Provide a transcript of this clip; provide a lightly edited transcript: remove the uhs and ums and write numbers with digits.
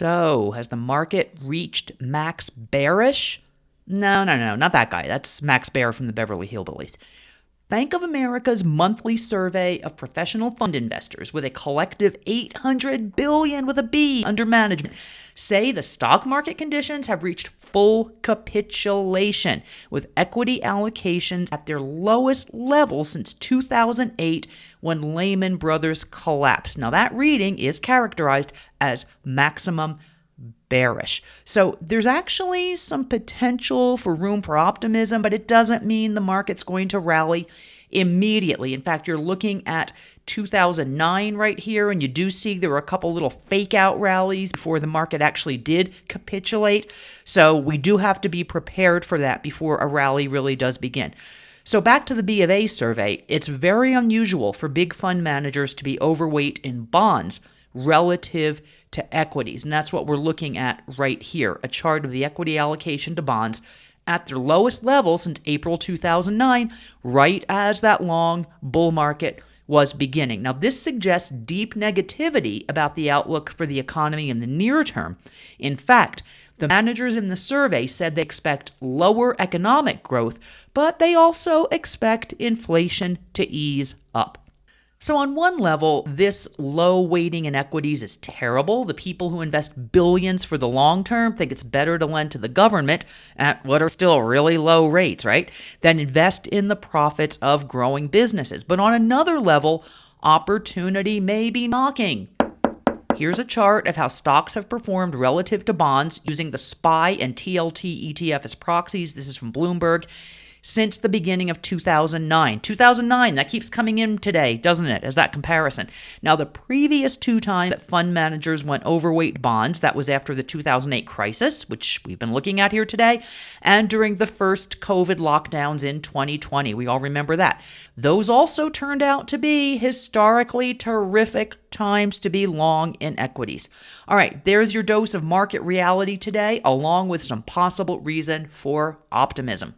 So, has the market reached max bearish? No, not that guy. That's Max Bear from the Beverly Hillbillies. Bank of America's monthly survey of professional fund investors with a collective $800 billion with a B under management say the stock market conditions have reached full capitulation, with equity allocations at their lowest level since 2008 when Lehman Brothers collapsed. Now, that reading is characterized as maximum bearish. So there's actually some potential for room for optimism, but it doesn't mean the market's going to rally immediately. In fact, you're looking at 2009 right here, and you do see there were a couple little fake out rallies before the market actually did capitulate. So we do have to be prepared for that before a rally really does begin. So back to the B of A survey, it's very unusual for big fund managers to be overweight in bonds relative to equities. And that's what we're looking at right here, a chart of the equity allocation to bonds at their lowest level since April 2009, right as that long bull market was beginning. Now, this suggests deep negativity about the outlook for the economy in the near term. In fact, the managers in the survey said they expect lower economic growth, but they also expect inflation to ease up. So on one level, this low weighting in equities is terrible. The people who invest billions for the long term think it's better to lend to the government at what are still really low rates, right, than invest in the profits of growing businesses. But on another level, opportunity may be knocking. Here's a chart of how stocks have performed relative to bonds using the SPY and TLT ETF as proxies. This is from Bloomberg. Since the beginning of 2009. 2009, that keeps coming in today, doesn't it, as that comparison. Now, the previous two times that fund managers went overweight bonds, that was after the 2008 crisis, which we've been looking at here today, and during the first COVID lockdowns in 2020. We all remember that. Those also turned out to be historically terrific times to be long in equities. All right, there's your dose of market reality today, along with some possible reason for optimism.